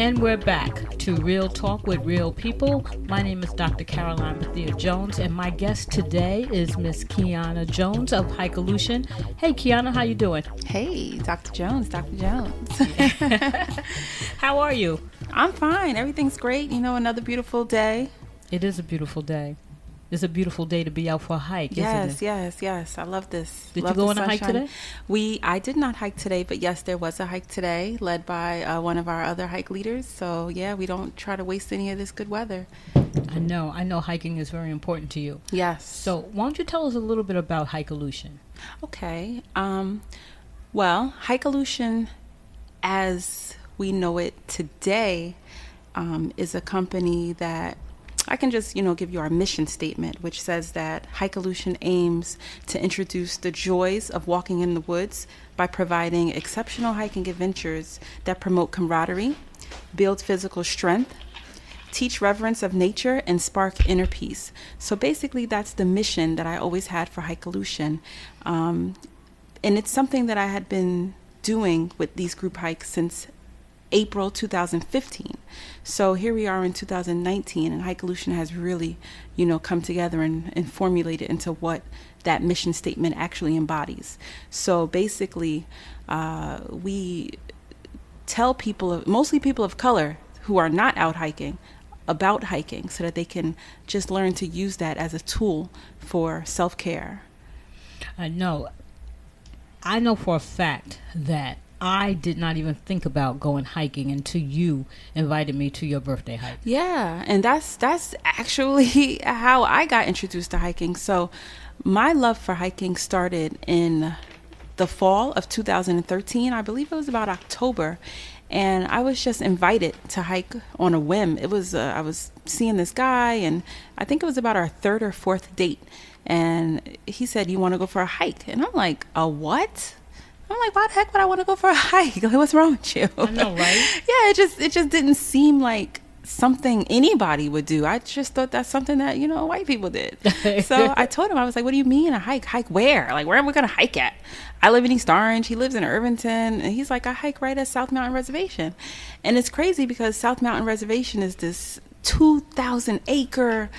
And we're back to Real Talk with Real People. My name is Dr. Caroline Bethea-Jones, and my guest today is Miss Keyana Jones of Hikeolution. Hey, Keyana, how you doing? Hey, Dr. Jones, Dr. Jones. How are you? I'm fine. Everything's great. You know, another beautiful day. It is a beautiful day. It's a beautiful day to be out for a hike, isn't it? Yes. I love this. Did you go on a hike today? I did not hike today, but yes, there was a hike today led by one of our other hike leaders. So yeah, we don't try to waste any of this good weather. I know hiking is very important to you. Yes. So why don't you tell us a little bit about Hikeolution? Okay. Well, Hikeolution, as we know it today, is a company that I can just, give you our mission statement, which says that Hikeolution aims to introduce the joys of walking in the woods by providing exceptional hiking adventures that promote camaraderie, build physical strength, teach reverence of nature, and spark inner peace. So basically, that's the mission that I always had for Hikeolution. And it's something that I had been doing with these group hikes since April 2015. So here we are in 2019, and Hikeolution has really, come together and formulated into what that mission statement actually embodies. So basically, we tell mostly people of color who are not out hiking, about hiking so that they can just learn to use that as a tool for self-care. I know for a fact that I did not even think about going hiking until you invited me to your birthday hike. Yeah, and that's actually how I got introduced to hiking. So my love for hiking started in the fall of 2013. I believe it was about October. And I was just invited to hike on a whim. It was I was seeing this guy, and I think it was about our third or fourth date. And he said, "You want to go for a hike?" And I'm like, "A what?" I'm like, "Why the heck would I want to go for a hike? Like, what's wrong with you?" I know, right? Yeah, it just didn't seem like something anybody would do. I just thought that's something that, white people did. So I told him, I was like, "What do you mean a hike? Hike where? Like, where am we going to hike at?" I live in East Orange. He lives in Irvington. And he's like, "I hike right at South Mountain Reservation." And it's crazy because South Mountain Reservation is this 2,000 acre,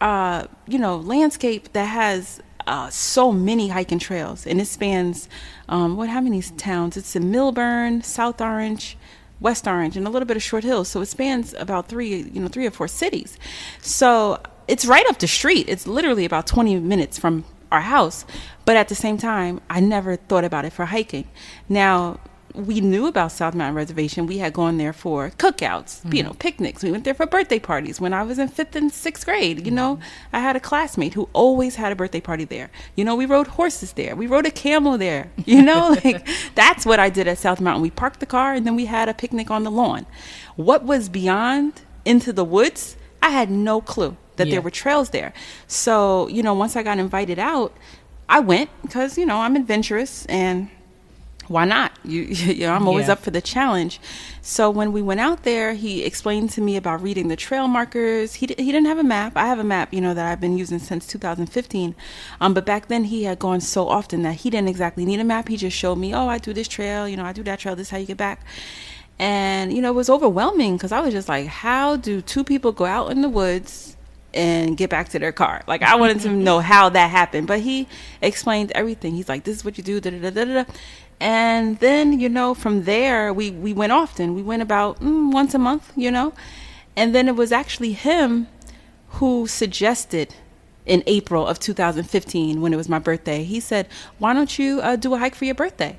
landscape that has so many hiking trails. And it spans, how many towns? It's in Millburn, South Orange, West Orange, and a little bit of Short Hills. So it spans about three or four cities. So it's right up the street. It's literally about 20 minutes from our house. But at the same time, I never thought about it for hiking. Now, we knew about South Mountain Reservation. We had gone there for cookouts, picnics. We went there for birthday parties. When I was in 5th and 6th grade, I had a classmate who always had a birthday party there. We rode horses there. We rode a camel there. That's what I did at South Mountain. We parked the car and then we had a picnic on the lawn. What was beyond into the woods, I had no clue that there were trails there. So, once I got invited out, I went because, I'm adventurous and why not? I'm always up for the challenge. So when we went out there, he explained to me about reading the trail markers. He didn't have a map. I have a map, that I've been using since 2015. But back then he had gone so often that he didn't exactly need a map. He just showed me, "Oh, I do this trail, I do that trail. This is how you get back." And, it was overwhelming because I was just like, how do two people go out in the woods and get back to their car? Like, I wanted to know how that happened. But he explained everything. He's like, "This is what you do, da da da da da." And then, from there, we went often. We went about once a month, And then it was actually him who suggested in April of 2015, when it was my birthday, he said, "Why don't you do a hike for your birthday?"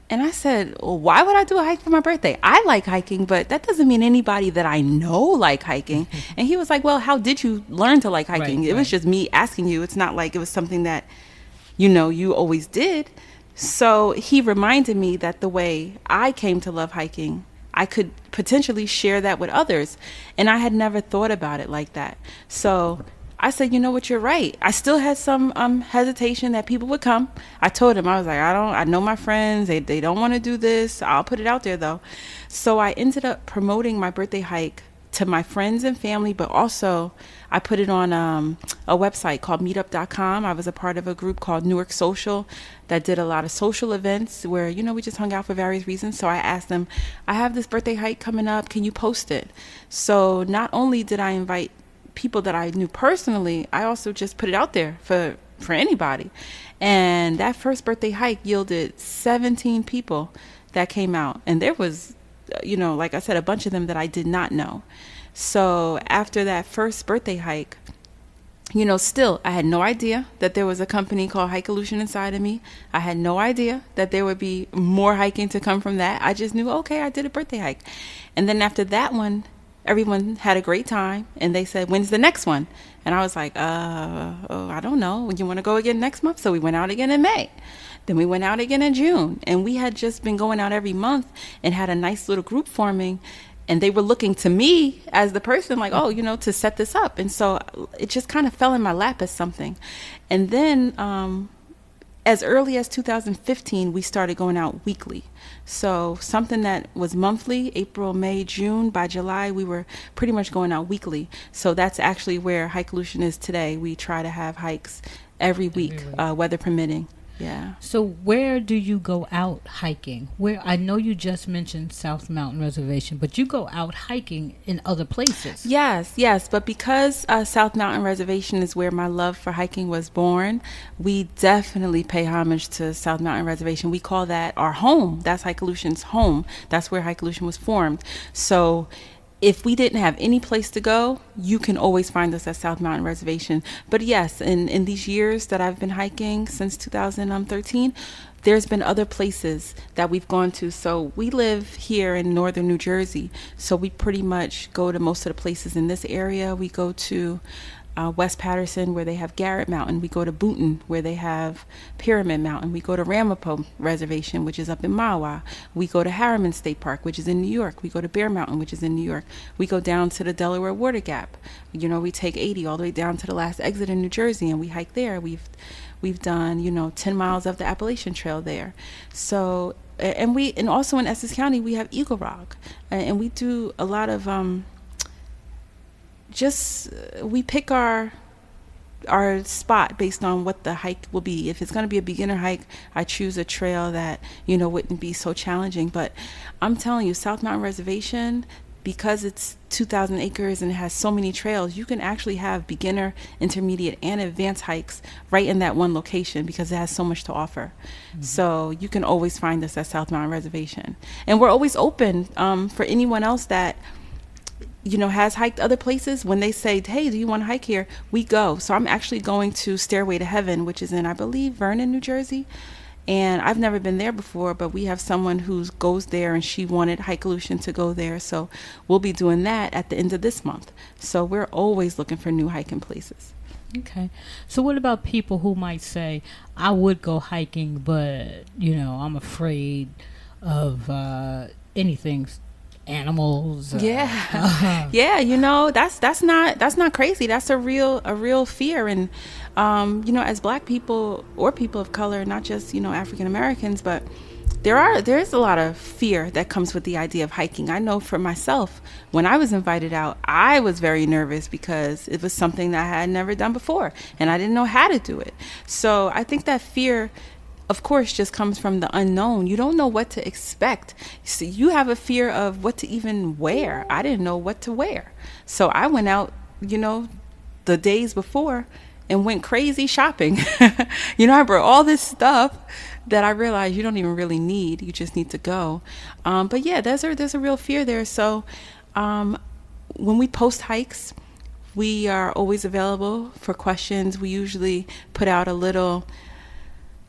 And I said, "Well, why would I do a hike for my birthday? I like hiking, but that doesn't mean anybody that I know like hiking." And he was like, "Well, how did you learn to like hiking?" It was just me asking you. It's not like it was something that, you always did. So he reminded me that the way I came to love hiking, I could potentially share that with others. And I had never thought about it like that. So I said, "You know what, you're right." I still had some hesitation that people would come. I told him, I was like, I know my friends, they don't want to do this. I'll put it out there though. So I ended up promoting my birthday hike to my friends and family, but also I put it on a website called meetup.com. I was a part of a group called Newark Social that did a lot of social events where, we just hung out for various reasons. So I asked them, I have this birthday hike coming up. Can you post it? So not only did I invite people that I knew personally, I also just put it out there for anybody. And that first birthday hike yielded 17 people that came out. And there was, like I said, a bunch of them that I did not know. So after that first birthday hike, still, I had no idea that there was a company called Hikeolution inside of me. I had no idea that there would be more hiking to come from that. I just knew, okay, I did a birthday hike. And then after that one, everyone had a great time. And they said, when's the next one? And I was like, I don't know. You want to go again next month? So we went out again in May. Then we went out again in June. And we had just been going out every month and had a nice little group forming. And they were looking to me as the person like, to set this up. And so it just kind of fell in my lap as something. And then as early as 2015, we started going out weekly. So something that was monthly, April, May, June, by July, we were pretty much going out weekly. So that's actually where Hikeolution is today. We try to have hikes every week. Weather permitting. Yeah. So where do you go out hiking? Where I know you just mentioned South Mountain Reservation, but you go out hiking in other places. Yes. But because South Mountain Reservation is where my love for hiking was born, we definitely pay homage to South Mountain Reservation. We call that our home. That's Hikeolution's home. That's where Hikeolution was formed. So if we didn't have any place to go, you can always find us at South Mountain Reservation. But yes, in these years that I've been hiking since 2013, there's been other places that we've gone to. So we live here in northern New Jersey, so we pretty much go to most of the places in this area. We go to West Patterson, where they have Garrett Mountain. We go to Boonton, where they have Pyramid Mountain. We go to Ramapo Reservation, which is up in Mawa. We go to Harriman State Park, which is in New York. We go to Bear Mountain, which is in New York. We go down to the Delaware Water Gap. We take 80 all the way down to the last exit in New Jersey, and we hike there. We've done 10 miles of the Appalachian Trail there. So and also in Essex County we have Eagle Rock, and we do a lot of we pick our spot based on what the hike will be. If it's going to be a beginner hike, I choose a trail that wouldn't be so challenging. But I'm telling you, South Mountain Reservation, because it's 2,000 acres and it has so many trails, you can actually have beginner, intermediate, and advanced hikes right in that one location because it has so much to offer. Mm-hmm. So you can always find us at South Mountain Reservation, and we're always open for anyone else that has hiked other places. When they say, hey, do you want to hike here? We go. So I'm actually going to Stairway to Heaven, which is in, I believe, Vernon, New Jersey. And I've never been there before, but we have someone who goes there and she wanted Hikeolution to go there. So we'll be doing that at the end of this month. So we're always looking for new hiking places. Okay. So what about people who might say, I would go hiking, but, I'm afraid of anything, animals. Yeah. That's not crazy. That's a real fear. And as Black people or people of color, not just African Americans, but there's a lot of fear that comes with the idea of hiking. I know for myself, when I was invited out, I was very nervous because it was something that I had never done before and I didn't know how to do it. So I think that fear, of course, just comes from the unknown. You don't know what to expect. So you have a fear of what to even wear. I didn't know what to wear. So I went out, the days before and went crazy shopping. I brought all this stuff that I realized you don't even really need. You just need to go. But yeah, there's a real fear there. So when we post hikes, we are always available for questions. We usually put out a little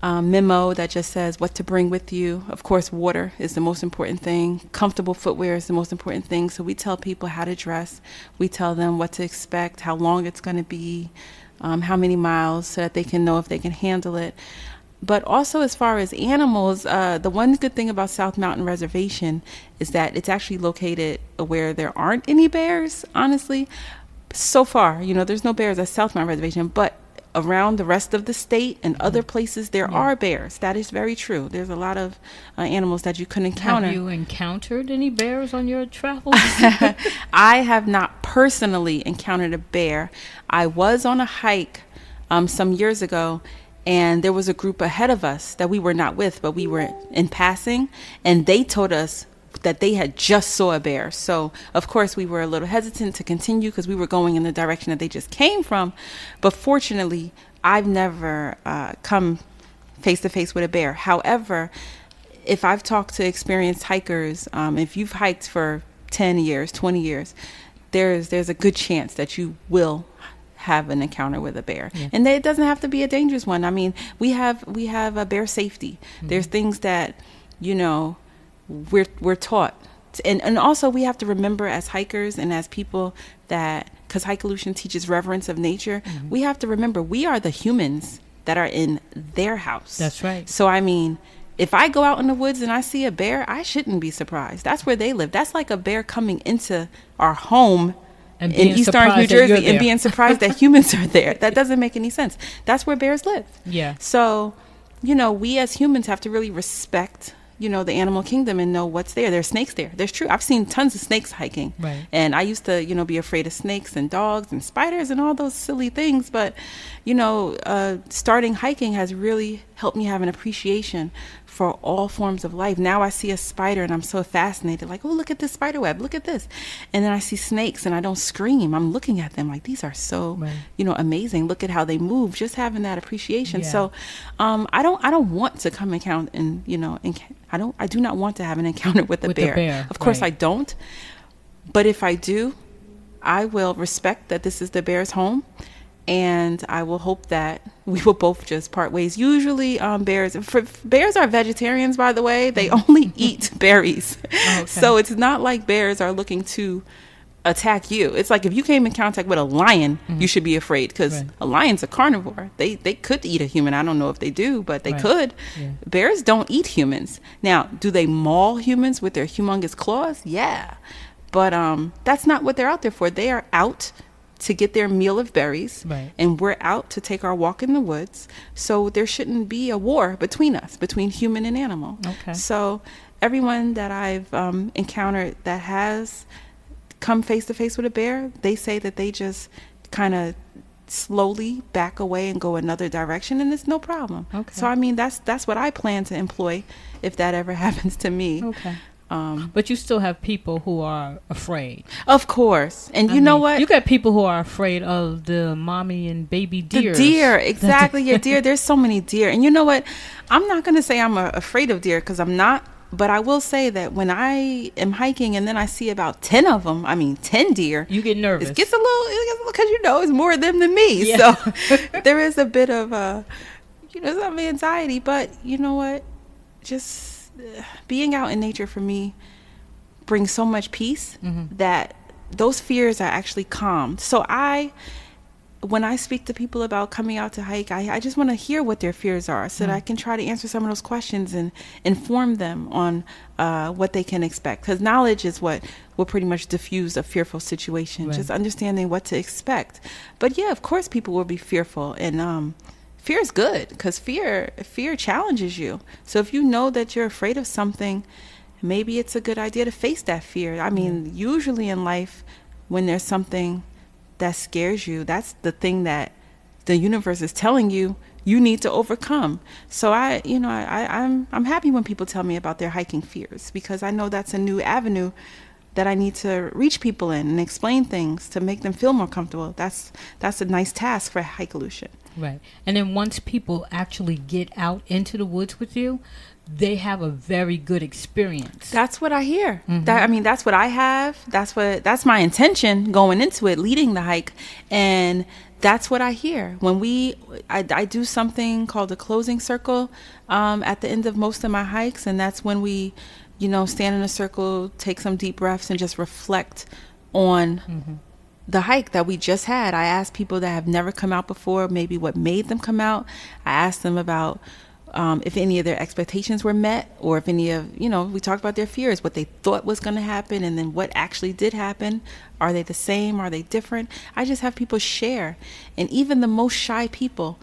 memo that just says what to bring with you. Of course, water is the most important thing. Comfortable footwear is the most important thing. So we tell people how to dress. We tell them what to expect, how long it's going to be, how many miles, so that they can know if they can handle it. But also, as far as animals, the one good thing about South Mountain Reservation is that it's actually located where there aren't any bears, honestly. So far, there's no bears at South Mountain Reservation, but around the rest of the state and other places, there are bears. That is very true. There's a lot of animals that you couldn't encounter. Have you encountered any bears on your travels? I have not personally encountered a bear. I was on a hike some years ago, and there was a group ahead of us that we were not with, but we were in passing, and they told us that they had just saw a bear. So, of course, we were a little hesitant to continue because we were going in the direction that they just came from. But fortunately, I've never come face to face with a bear. However, if I've talked to experienced hikers, if you've hiked for 10 years, 20 years, there's a good chance that you will have an encounter with a bear. Yeah. And it doesn't have to be a dangerous one. I mean, we have a bear safety. Mm-hmm. There's things that, we're taught. And also we have to remember as hikers and as people that, because Hikeolution teaches reverence of nature, we have to remember we are the humans that are in their house. That's right. So, I mean, if I go out in the woods and I see a bear, I shouldn't be surprised. That's where they live. That's like a bear coming into our home in East Orange, New Jersey, and being surprised that humans are there. That doesn't make any sense. That's where bears live. Yeah. So, we as humans have to really respect, the animal kingdom and know what's there. There's snakes there. There's true. I've seen tons of snakes hiking. Right. And I used to, be afraid of snakes and dogs and spiders and all those silly things. But, starting hiking has really helped me have an appreciation for all forms of life. Now I see a spider and I'm so fascinated, like, oh, look at this spider web, look at this. And then I see snakes and I don't scream. I'm looking at them like, these are so, amazing. Look at how they move, just having that appreciation. Yeah. So I don't want to come encounter and, I do not want to have an encounter with a bear. Of course I don't. But if I do, I will respect that this is the bear's home. And I will hope that we will both just part ways. Usually bears are vegetarians, by the way. They only eat berries. Okay. So it's not like bears are looking to attack you. It's like if you came in contact with a lion, you should be afraid because a lion's a carnivore. They could eat a human. I don't know if they do, but they could. Yeah. Bears don't eat humans. Now, do they maul humans with their humongous claws? Yeah. But that's not what they're out there for. They are out to get their meal of berries, and we're out to take our walk in the woods. So there shouldn't be a war between us, between human and animal. Okay. So everyone that I've encountered that has come face to face with a bear, they say that they just kind of slowly back away and go another direction, and it's no problem. Okay. So I mean, that's what I plan to employ if that ever happens to me. Okay. But you still have people who are afraid. Of course. And you know what? You got people who are afraid of the mommy and baby deer. The deer, exactly. Your deer. There's so many deer. And you know what? I'm not going to say I'm afraid of deer because I'm not. But I will say that when I am hiking and then I see about 10 of them, 10 deer. You get nervous. It gets a little, because it's more of them than me. Yeah. So there is a bit of, some anxiety. But you know what? Just being out in nature for me brings so much peace that those fears are actually calmed. So when I speak to people about coming out to hike, I just want to hear what their fears are so that I can try to answer some of those questions and inform them on what they can expect. Because knowledge is what will pretty much diffuse a fearful situation, just understanding what to expect. But yeah, of course people will be fearful, and fear is good because fear challenges you. So if you know that you're afraid of something, maybe it's a good idea to face that fear. Usually in life, when there's something that scares you, that's the thing that the universe is telling you need to overcome. So I'm happy when people tell me about their hiking fears, because I know that's a new avenue that I need to reach people in and explain things to make them feel more comfortable. That's a nice task for Hikeolution. Right. And then once people actually get out into the woods with you, they have a very good experience. That's what I hear. That's what I have. That's my intention going into it, leading the hike. And that's what I hear. When I do something called a closing circle at the end of most of my hikes. And that's when we, stand in a circle, take some deep breaths and just reflect on the hike that we just had. I asked people that have never come out before, maybe what made them come out. I asked them about if any of their expectations were met, or if any of, we talked about their fears, what they thought was going to happen, and then what actually did happen. Are they the same? Are they different? I just have people share. And even the most shy people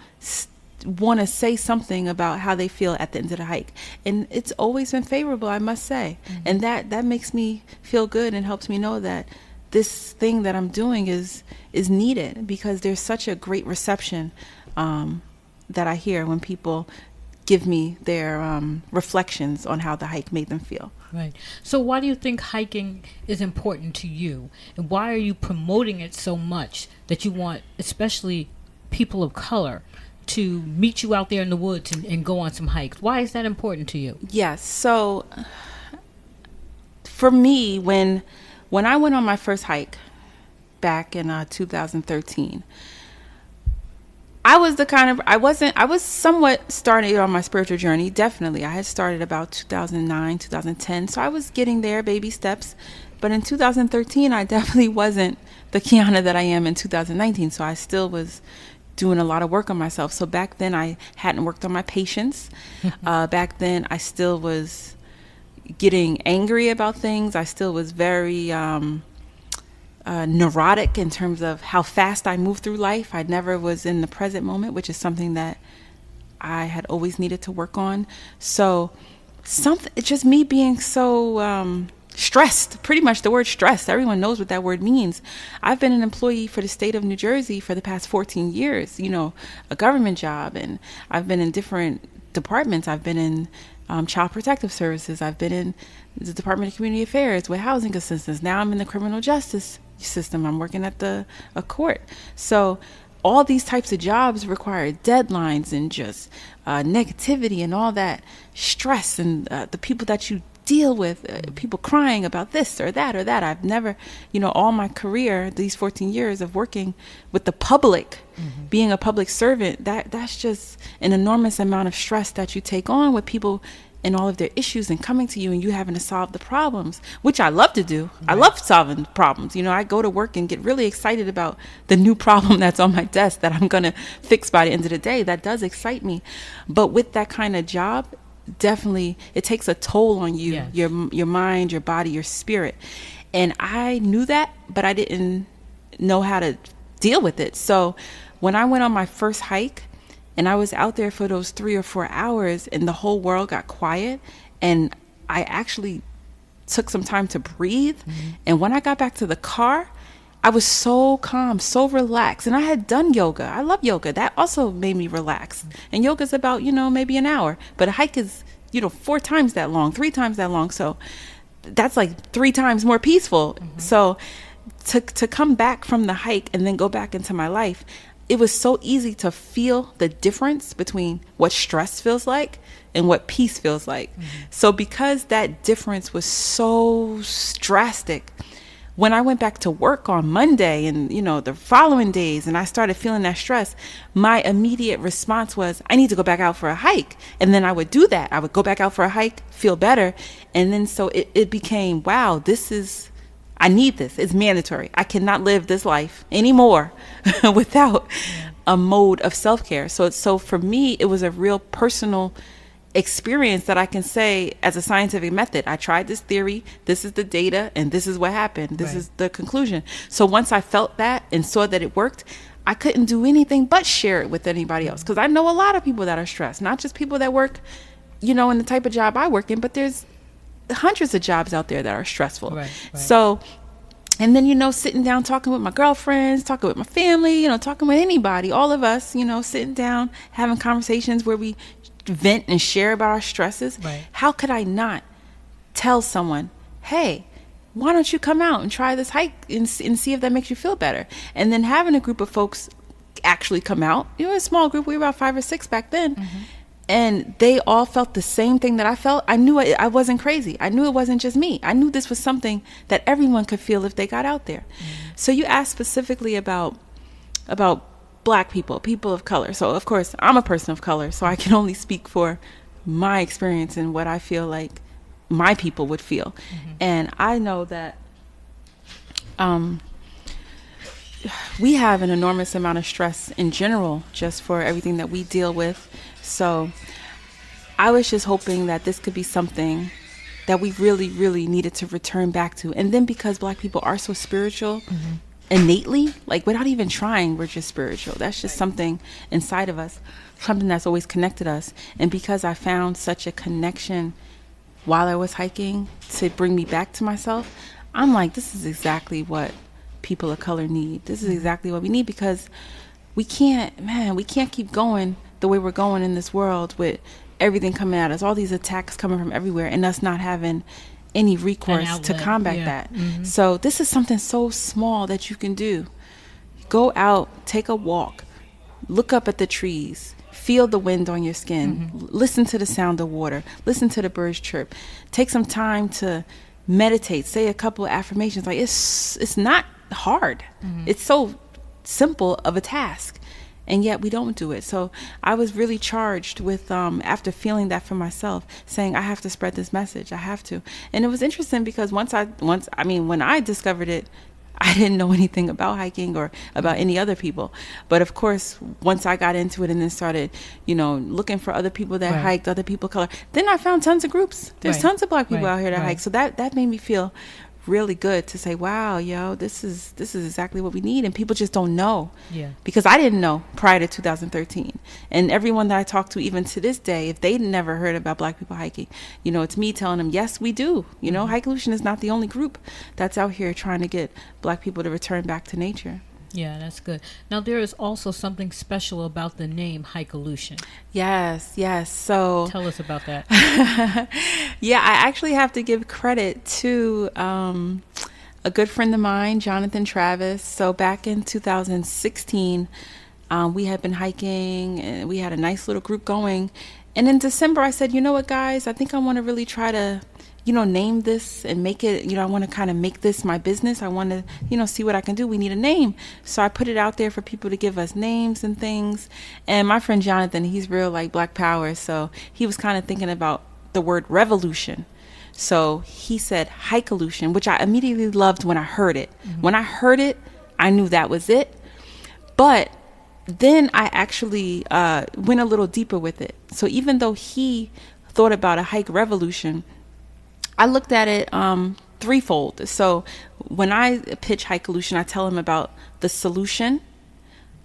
want to say something about how they feel at the end of the hike. And it's always been favorable, I must say. And that makes me feel good and helps me know that this thing that I'm doing is needed, because there's such a great reception that I hear when people give me their reflections on how the hike made them feel. Right. So why do you think hiking is important to you? And why are you promoting it so much that you want, especially people of color, to meet you out there in the woods and go on some hikes? Why is that important to you? Yes. So for me, when I went on my first hike back in 2013, I was somewhat started on my spiritual journey. Definitely. I had started about 2009, 2010. So I was getting there, baby steps. But in 2013, I definitely wasn't the Keyana that I am in 2019. So I still was doing a lot of work on myself. So back then I hadn't worked on my patience. Back then I still was getting angry about things. I still was very neurotic in terms of how fast I moved through life. I never was in the present moment, which is something that I had always needed to work on. So it's just me being so stressed, pretty much the word stressed. Everyone knows what that word means. I've been an employee for the state of New Jersey for the past 14 years, a government job, and I've been in different departments. I've been in Child Protective Services. I've been in the Department of Community Affairs with housing assistance. Now I'm in the criminal justice system. I'm working at a court. So all these types of jobs require deadlines and just negativity and all that stress, and the people that you deal with, people crying about this or that or that. I've never, all my career, these 14 years of working with the public, being a public servant, that's just an enormous amount of stress that you take on with people and all of their issues, and coming to you and you having to solve the problems, which I love to do. Right. I love solving problems. I go to work and get really excited about the new problem that's on my desk that I'm going to fix by the end of the day. That does excite me. But with that kind of job, definitely it takes a toll on you. Yes. Your mind, your body, your spirit. And I knew that, but I didn't know how to deal with it. So when I went on my first hike and I was out there for those 3 or 4 hours and the whole world got quiet, and I actually took some time to breathe. And when I got back to the car, I was so calm, so relaxed. And I had done yoga. I love yoga. That also made me relax. And yoga's about, maybe an hour. But a hike is, 4 times that long, 3 times that long. So that's like 3 times more peaceful. So to come back from the hike and then go back into my life, it was so easy to feel the difference between what stress feels like and what peace feels like. So because that difference was so drastic, when I went back to work on Monday and, the following days, and I started feeling that stress, my immediate response was, I need to go back out for a hike. And then I would do that. I would go back out for a hike, feel better. And then so it became, wow, I need this. It's mandatory. I cannot live this life anymore without a mode of self-care. So for me, it was a real personal experience that I can say as a scientific method. I tried this theory, this is the data, and this is what happened. This is the conclusion. So once I felt that and saw that it worked, I couldn't do anything but share it with anybody else. Because I know a lot of people that are stressed, not just people that work, in the type of job I work in, but there's hundreds of jobs out there that are stressful. Right. So, and then, sitting down, talking with my girlfriends, talking with my family, talking with anybody, all of us, sitting down, having conversations where we vent and share about our stresses. Right. How could I not tell someone, hey, why don't you come out and try this hike and see if that makes you feel better? And then having a group of folks actually come out, a small group, we were about 5 or 6 back then. And they all felt the same thing that I felt. I knew I wasn't crazy. I knew it wasn't just me. I knew this was something that everyone could feel if they got out there. So you asked specifically about Black people, people of color. So of course I'm a person of color, so I can only speak for my experience and what I feel like my people would feel. And I know that we have an enormous amount of stress in general, just for everything that we deal with. So I was just hoping that this could be something that we really, really needed to return back to. And then because Black people are so spiritual, innately, like without even trying, we're just spiritual. That's just something inside of us, something that's always connected us. And because I found such a connection while I was hiking to bring me back to myself, I'm like, this is exactly what people of color need. This is exactly what we need, because we can't keep going the way we're going in this world with everything coming at us, all these attacks coming from everywhere, and us not having any recourse to combat that. So this is something so small that you can do. Go out, take a walk, look up at the trees, feel the wind on your skin, listen to the sound of water, listen to the birds chirp, take some time to meditate, say a couple of affirmations. Like, it's not hard. It's so simple of a task, and yet we don't do it. So I was really charged with, after feeling that for myself, saying I have to spread this message. I have to. And it was interesting because when I discovered it, I didn't know anything about hiking or about any other people. But of course, once I got into it and then started, looking for other people that hiked, other people of color, then I found tons of groups. There's tons of Black people out here that hike. So that made me feel really good to say, wow, this is exactly what we need. And people just don't know. Yeah. Because I didn't know prior to 2013. And everyone that I talk to, even to this day, if they never heard about Black people hiking, it's me telling them, yes, we do. Hikeolution is not the only group that's out here trying to get Black people to return back to nature. Yeah, that's good. Now, there is also something special about the name Hikeolution. Yes. So tell us about that. Yeah, I actually have to give credit to a good friend of mine, Jonathan Travis. So back in 2016, we had been hiking and we had a nice little group going. And in December, I said, you know what, guys, I think I want to really try to name this and make it, I want to kind of make this my business. I want to, see what I can do. We need a name. So I put it out there for people to give us names and things. And my friend Jonathan, he's real like Black power. So he was kind of thinking about the word revolution. So he said Hikeolution, which I immediately loved when I heard it. When I heard it, I knew that was it. But then I actually went a little deeper with it. So even though he thought about a hike revolution, I looked at it threefold. So when I pitch Hikeolution, I tell him about the solution,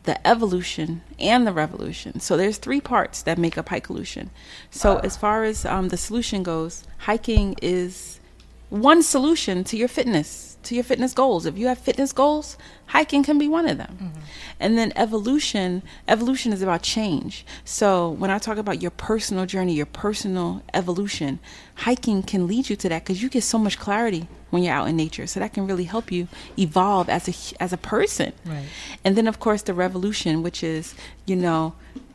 the evolution, and the revolution. So there's three parts that make up Hikeolution. So as far as the solution goes, hiking is one solution to your fitness goals. If you have fitness goals, hiking can be one of them. And then evolution is about change. So when I talk about your personal journey, your personal evolution, hiking can lead you to that, because you get so much clarity when you're out in nature. So that can really help you evolve as a person. Right. And then of course the revolution, which is,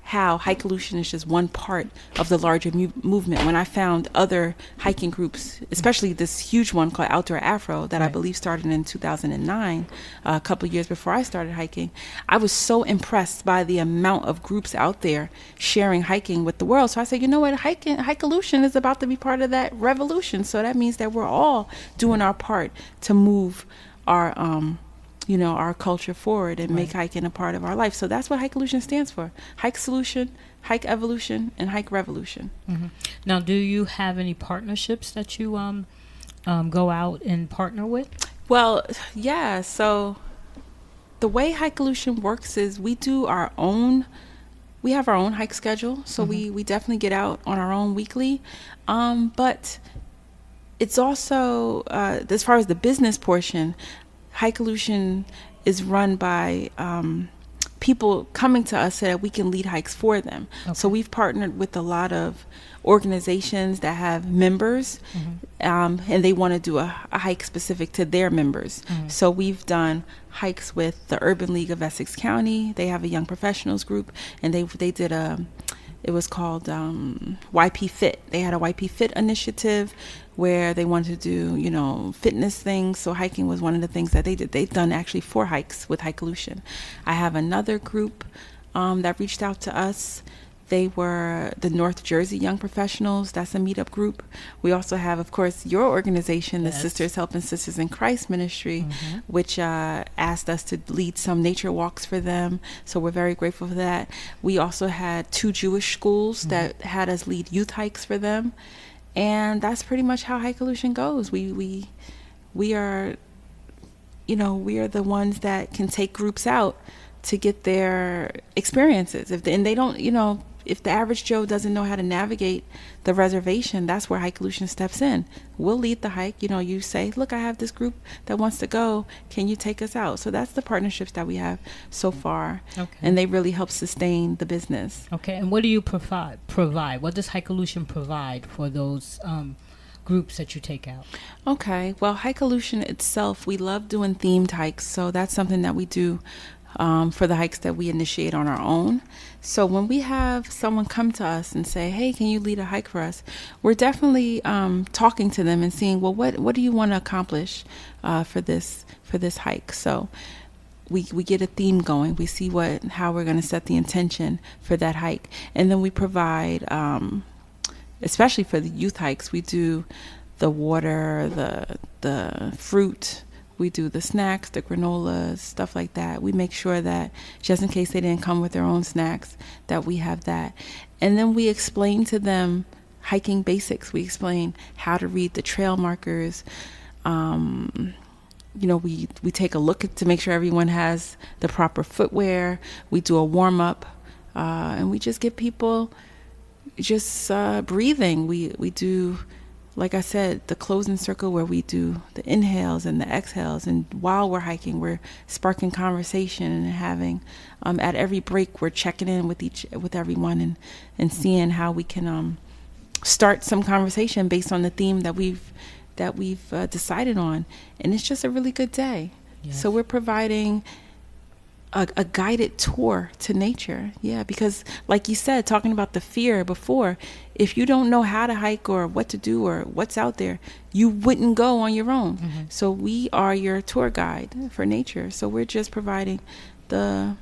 how Hikeolution is just one part of the larger movement. When I found other hiking groups, especially this huge one called Outdoor Afro that I believe started in 2009, a couple of years before I started hiking, I was so impressed by the amount of groups out there sharing hiking with the world. So I said, you know what, Hikeolution is about to be part of that revolution. So that means that we're all doing our part to move our our culture forward and make hiking a part of our life. So that's what Hikeolution stands for. Hike solution, hike evolution, and hike revolution. Now, do you have any partnerships that you go out and partner with? Well, yeah. So the way Hikeolution works is we have our own hike schedule. So we definitely get out on our own weekly. But it's also, as far as the business portion, Hikeolution is run by people coming to us so that we can lead hikes for them. Okay. So we've partnered with a lot of organizations that have members, and they want to do a hike specific to their members. So we've done hikes with the Urban League of Essex County. They have a young professionals group, and they did it was called YP Fit. They had a YP Fit initiative where they wanted to do, fitness things. So hiking was one of the things that they did. They've done actually 4 hikes with Hikeolution. I have another group that reached out to us. They were the North Jersey Young Professionals. That's a meetup group. We also have, of course, your organization, the Yes. Sisters Helping Sisters in Christ Ministry, which asked us to lead some nature walks for them. So we're very grateful for that. We also had 2 Jewish schools that had us lead youth hikes for them. And that's pretty much how Hikeolution goes. We are, we are the ones that can take groups out to get their experiences. And they don't, if the average Joe doesn't know how to navigate the reservation, that's where Hikeolution steps in. We'll lead the hike. You say, look, I have this group that wants to go. Can you take us out? So that's the partnerships that we have so far. Okay. And they really help sustain the business. Okay, and what do you provide? What does Hikeolution provide for those groups that you take out? Okay, well, Hikeolution itself, we love doing themed hikes. So that's something that we do for the hikes that we initiate on our own. So when we have someone come to us and say, hey, can you lead a hike for us? We're definitely talking to them and seeing, well, what do you want to accomplish for this hike? So we get a theme going. We see how we're going to set the intention for that hike. And then we provide, especially for the youth hikes, we do the water, the fruit. We do the snacks, the granolas, stuff like that. We make sure that just in case they didn't come with their own snacks, that we have that. And then we explain to them hiking basics. We explain how to read the trail markers. We take a look to make sure everyone has the proper footwear. We do a warm up, and we just get people just breathing. We do, like I said, the closing circle where we do the inhales and the exhales. And while we're hiking, we're sparking conversation and having, at every break, we're checking in with everyone and seeing how we can start some conversation based on the theme that we've decided on. And it's just a really good day. Yes. So we're providing a guided tour to nature. Yeah, because like you said, talking about the fear before, if you don't know how to hike or what to do or what's out there, you wouldn't go on your own. So we are your tour guide for nature. So we're just providing the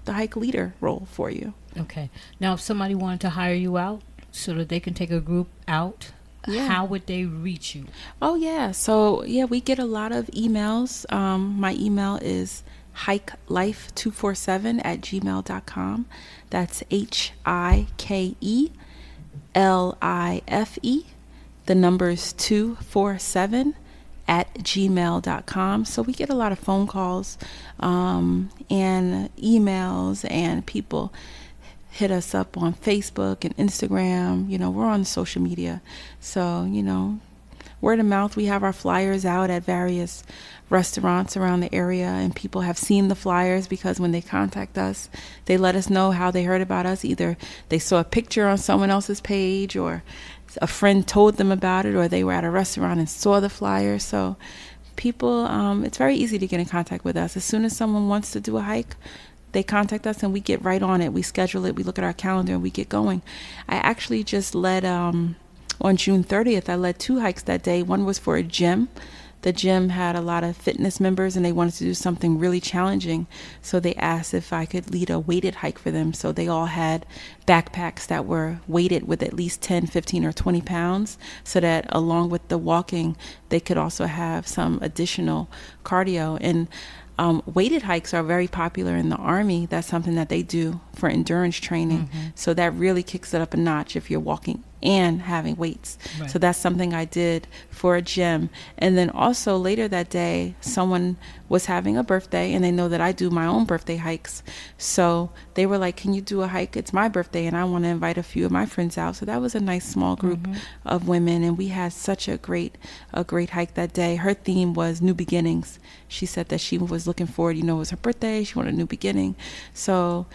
hike leader role for you. Okay. Now, if somebody wanted to hire you out so that they can take a group out, how would they reach you? Oh, yeah. So, we get a lot of emails. My email is hikelife247@gmail.com. That's HIKELIFE. The number's 247@gmail.com. So we get a lot of phone calls and emails, and people hit us up on Facebook and Instagram. We're on social media. So, word of mouth. We have our flyers out at various restaurants around the area, and people have seen the flyers because when they contact us, they let us know how they heard about us. Either they saw a picture on someone else's page, or a friend told them about it, or they were at a restaurant and saw the flyer. So people, it's very easy to get in contact with us. As soon as someone wants to do a hike, they contact us and we get right on it. We schedule it. We look at our calendar and we get going. I actually just led, on June 30th, I led 2 hikes that day. One was for a gym. The gym had a lot of fitness members and they wanted to do something really challenging. So they asked if I could lead a weighted hike for them. So they all had backpacks that were weighted with at least 10, 15, or 20 pounds, so that along with the walking, they could also have some additional cardio. And weighted hikes are very popular in the Army. That's something that they do for endurance training. So that really kicks it up a notch if you're walking and having weights. Right. So that's something I did for a gym. And then also later that day, someone was having a birthday, and they know that I do my own birthday hikes. So they were like, can you do a hike? It's my birthday and I want to invite a few of my friends out. So that was a nice small group of women, and we had such a great hike that day. Her theme was new beginnings. She said that she was looking forward, it was her birthday, she wanted a new beginning. So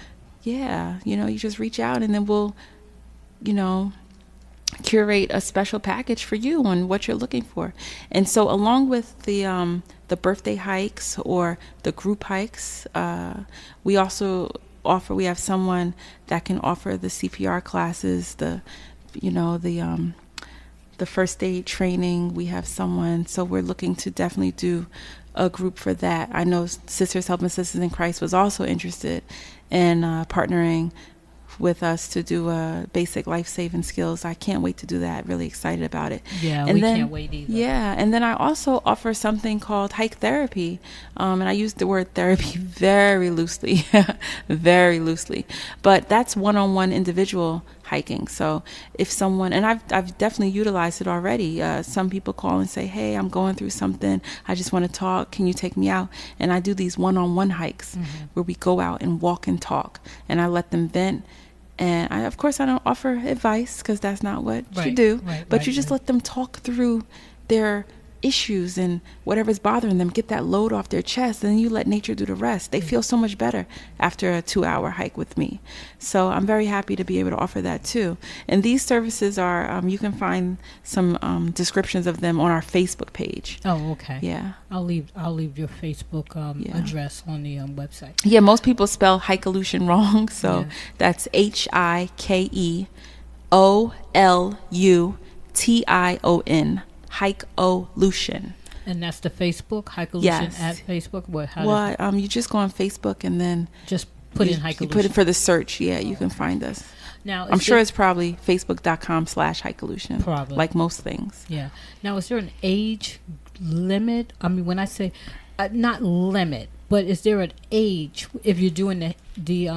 yeah, you just reach out and then we'll, curate a special package for you on what you're looking for. And so along with the birthday hikes or the group hikes, we also we have someone that can offer the CPR classes, the first aid training. We have someone, so we're looking to definitely do a group for that. I know Sisters Helping Sisters in Christ was also interested in partnering with us to do basic life-saving skills. I can't wait to do that. Really excited about it. Yeah, And we then, can't wait either. Yeah, and then I also offer something called hike therapy, and I use the word therapy very loosely, very loosely. But that's one-on-one individual hiking. So if someone, and I've definitely utilized it already. Some people call and say, "Hey, I'm going through something. I just want to talk. Can you take me out?" And I do these one-on-one hikes where we go out and walk and talk, and I let them vent. And of course, I don't offer advice because that's not what you do. But you just let them talk through their issues and whatever's bothering them, get that load off their chest, and then you let nature do the rest. They feel so much better after a 2-hour hike with me. So I'm very happy to be able to offer that too. And these services are, you can find some descriptions of them on our Facebook page. Oh, okay. Yeah. I'll leave your Facebook address on the website. Yeah, most people spell Hikeolution wrong, so that's Hikeolution. Hikeolution. And that's the Facebook, Hikeolution at Facebook? You just go on Facebook and then just put in Hikeolution. You put it for the search. Yeah, you can find us. Now, I'm sure it's probably facebook.com/Hikeolution. Probably. Like most things. Yeah. Now, is there an age limit? I mean, when I say, not limit, but is there an age, if you're doing the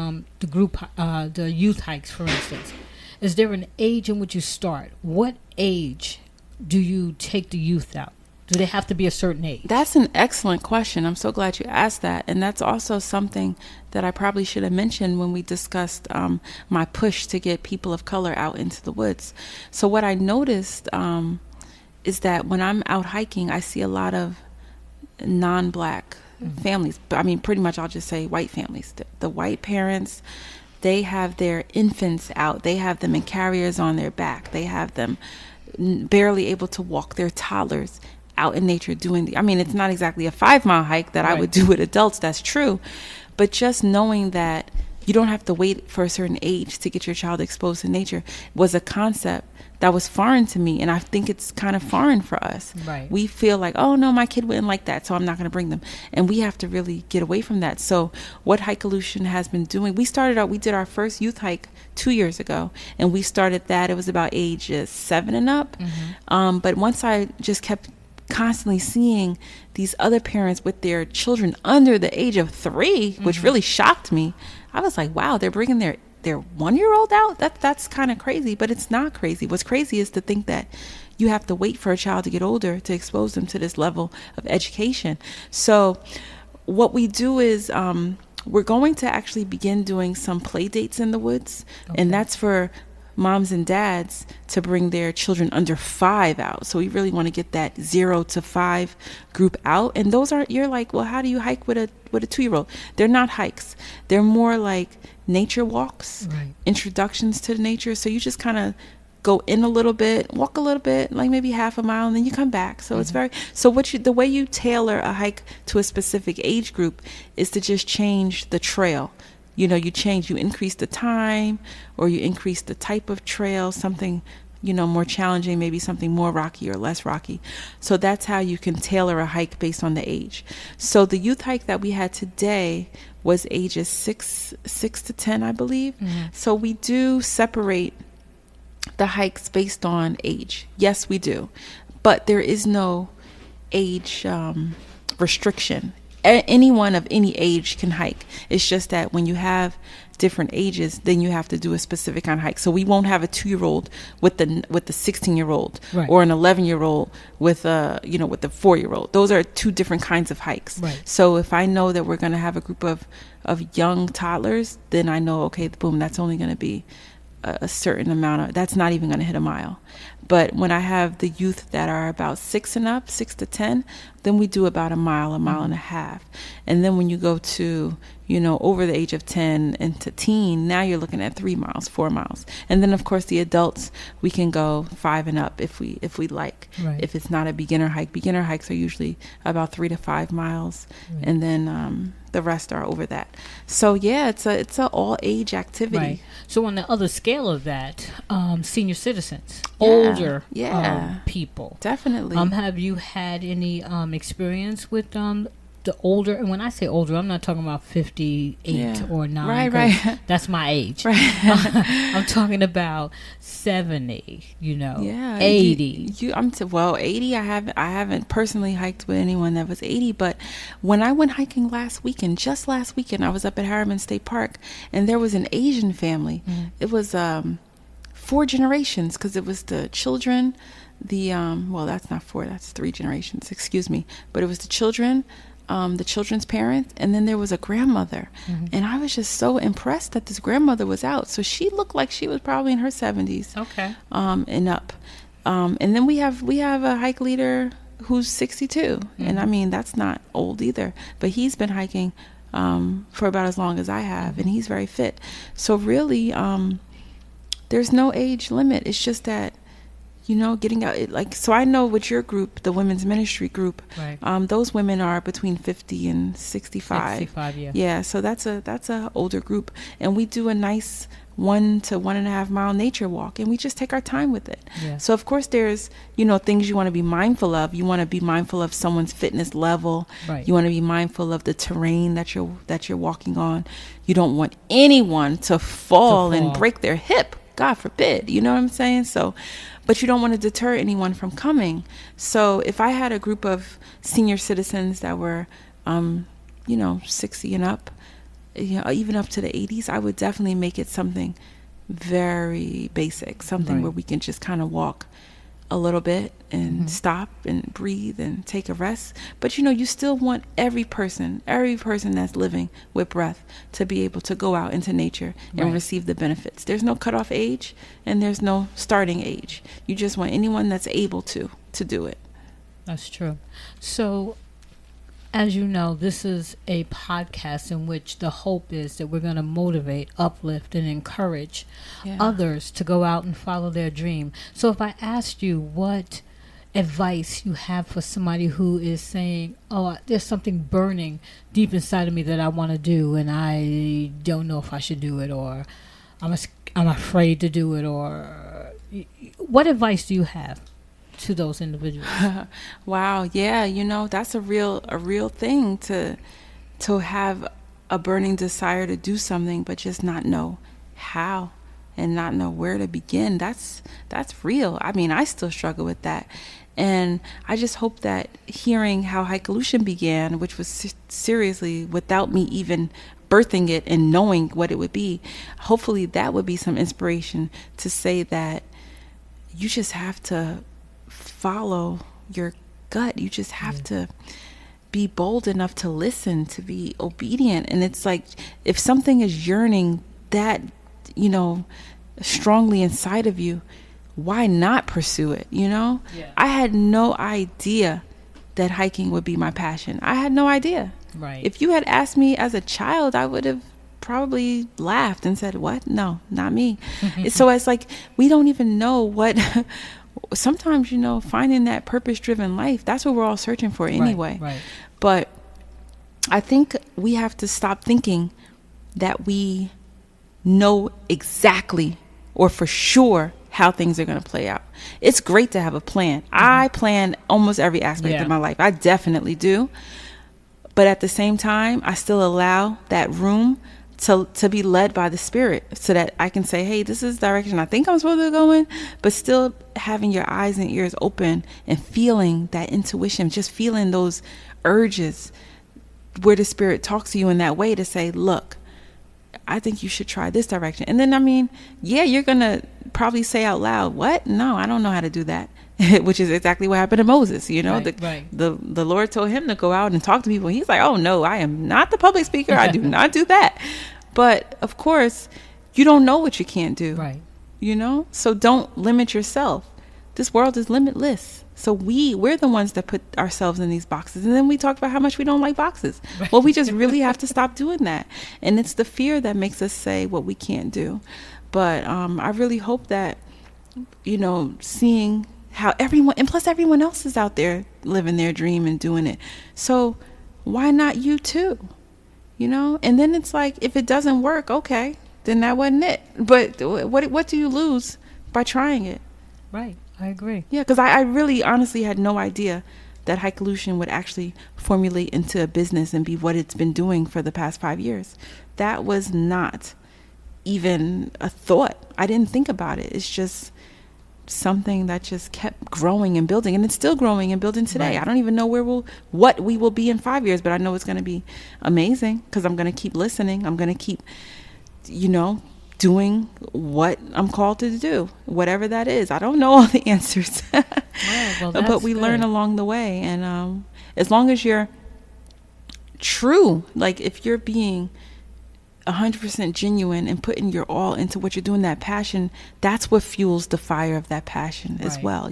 group, the youth hikes, for instance, is there an age in which you start? What age do you take the youth out? Do they have to be a certain age? That's an excellent question. I'm so glad you asked that. And that's also something that I probably should have mentioned when we discussed my push to get people of color out into the woods. So what I noticed is that when I'm out hiking, I see a lot of non-black families. I mean, pretty much I'll just say white families. The white parents, they have their infants out. They have them in carriers on their back. They have them barely able to walk, their toddlers out in nature doing it's not exactly a 5-mile hike that I would do with adults, that's true, but just knowing that you don't have to wait for a certain age to get your child exposed to nature was a concept that was foreign to me, and I think it's kind of foreign for us. We feel like, oh no, my kid wouldn't like that, so I'm not going to bring them, and we have to really get away from that. So what Hikeolution has been doing, we did our first youth hike 2 years ago, and we started that, it was about ages 7 and up. But once I just kept constantly seeing these other parents with their children under the age of 3, which really shocked me, I was like, wow, they're bringing their 1-year-old out? That's kind of crazy, but it's not crazy. What's crazy is to think that you have to wait for a child to get older to expose them to this level of education. So what we do is we're going to actually begin doing some play dates in the woods, and that's for moms and dads to bring their children under 5 out. So we really want to get that 0 to 5 group out. And those aren't, you're like, well, how do you hike with a 2-year-old? They're not hikes. They're more like nature walks, introductions to the nature. So you just kind of go in a little bit, walk a little bit, like maybe half a mile, and then you come back. So it's the way you tailor a hike to a specific age group is to just change the trail. You increase the time, or you increase the type of trail, something, more challenging, maybe something more rocky or less rocky. So that's how you can tailor a hike based on the age. So the youth hike that we had today was ages 6 to 10, I believe. So we do separate the hikes based on age. Yes, we do. But there is no age restriction. Anyone of any age can hike. It's just that when you have different ages, then you have to do a specific kind of hike. So we won't have a 2-year-old with the 16-year-old, or an 11-year-old with a 4-year-old. Those are 2 different kinds of hikes. So if I know that we're going to have a group of young toddlers, then I know, okay, boom, that's only going to be a certain amount that's not even going to hit a mile. But when I have the youth that are about 6 and up, 6 to 10, then we do about a mile and a half. And then when you go to, over the age of 10 and to teen, now you're looking at 3 miles, 4 miles. And then of course the adults, we can go 5 and up if we like. If it's not a beginner hikes are usually about 3 to 5 miles. And then the rest are over that. So yeah, it's a all age activity. So on the other scale of that, senior citizens, older people, definitely. Have you had any experience with the older, and when I say older, I'm not talking about 58 or 9. Right. That's my age. Right. I'm talking about 70, 80. Well, 80, I haven't personally hiked with anyone that was 80, but when I went hiking just last weekend, I was up at Harriman State Park, and there was an Asian family. It was 4 generations, because it was the children, well, that's not 4, that's 3 generations, excuse me, but it was the children, the children's parents, and then there was a grandmother. And I was just so impressed that this grandmother was out. So she looked like she was probably in her 70s. Okay. And up. And then we have a hike leader who's 62. And I mean, that's not old either, but he's been hiking for about as long as I have, and he's very fit. So really, there's no age limit. It's just that, getting out, so I know with your group, the women's ministry group, right. Those women are between 50 and 65. 65, yeah. Yeah, so that's a older group, and we do a nice 1 to 1.5 mile nature walk, and we just take our time with it. Yeah. So of course there's, things you want to be mindful of. You want to be mindful of someone's fitness level. Right. You want to be mindful of the terrain that you're walking on. You don't want anyone to fall and break their hip. God forbid, you know what I'm saying? So, but you don't want to deter anyone from coming. So if I had a group of senior citizens that were, 60 and up, even up to the 80s, I would definitely make it something very basic, something right. where we can just kind of walk a little bit and stop and breathe and take a rest. But you still want every person that's living with breath to be able to go out into nature and right. receive the benefits. There's no cutoff age and there's no starting age. You just want anyone that's able to do it. That's true. So, as you know, this is a podcast in which the hope is that we're going to motivate, uplift, and encourage others to go out and follow their dream. So if I asked you what advice you have for somebody who is saying, there's something burning deep inside of me that I want to do, and I don't know if I should do it, or I'm afraid to do it, or what advice do you have to those individuals? Wow, yeah, that's a real thing, to have a burning desire to do something but just not know how and not know where to begin. That's real. I mean, I still struggle with that. And I just hope that hearing how Hikeolution began, which was seriously without me even birthing it and knowing what it would be, hopefully that would be some inspiration to say that you just have to follow your gut. You just have to be bold enough to listen, to be obedient. And it's like, if something is yearning that, strongly inside of you, why not pursue it? I had no idea that hiking would be my passion. I had no idea. Right. If you had asked me as a child, I would have probably laughed and said, what? No, not me. So it's like, we don't even know what sometimes, finding that purpose-driven life, that's what we're all searching for anyway. Right. But I think we have to stop thinking that we know exactly or for sure how things are going to play out. It's great to have a plan. I plan almost every aspect of my life. I definitely do. But at the same time, I still allow that room to be led by the Spirit, so that I can say, hey, this is the direction I think I'm supposed to go in, but still having your eyes and ears open and feeling that intuition, just feeling those urges where the Spirit talks to you in that way to say, look, I think you should try this direction. And then, you're going to probably say out loud, what? No, I don't know how to do that. Which is exactly what happened to Moses. Right. The Lord told him to go out and talk to people. He's like, oh no, I am not the public speaker. I do not do that. But of course, you don't know what you can't do. Right. So don't limit yourself. This world is limitless. So we're the ones that put ourselves in these boxes. And then we talk about how much we don't like boxes. Right. Well, we just really have to stop doing that. And it's the fear that makes us say what we can't do. But I really hope that, seeing how everyone, and plus everyone else is out there living their dream and doing it. So why not you too? And then it's like, if it doesn't work, okay, then that wasn't it. But what do you lose by trying it? Right. I agree. Yeah, because I really honestly had no idea that Hikeolution would actually formulate into a business and be what it's been doing for the past 5 years. That was not even a thought. I didn't think about it. It's just something that just kept growing and building, and it's still growing and building today. Right. I don't even know what we will be in 5 years, but I know it's going to be amazing because I'm going to keep listening. I'm going to keep, doing what I'm called to do, whatever that is. I don't know all the answers, but we learn along the way. And as long as you're true, like if you're being 100% genuine and putting your all into what you're doing, that passion, that's what fuels the fire of that passion as well.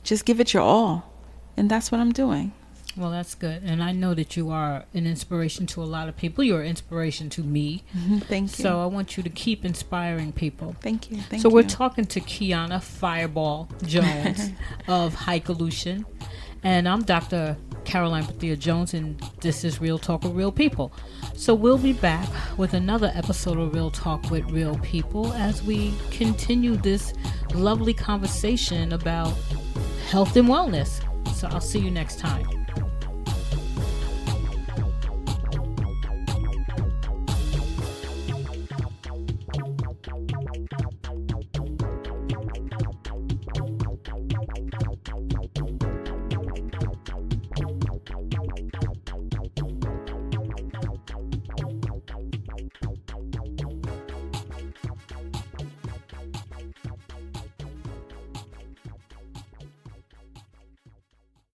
Just give it your all, and that's what I'm doing. Well, that's good. And I know that you are an inspiration to a lot of people. You're an inspiration to me. Thank you. So I want you to keep inspiring people. Thank you. So we're talking to Keyana Fireball Jones of Hikeolution. And I'm Dr. Caroline Bethea-Jones, and this is Real Talk with Real People. So we'll be back with another episode of Real Talk with Real People as we continue this lovely conversation about health and wellness. So I'll see you next time.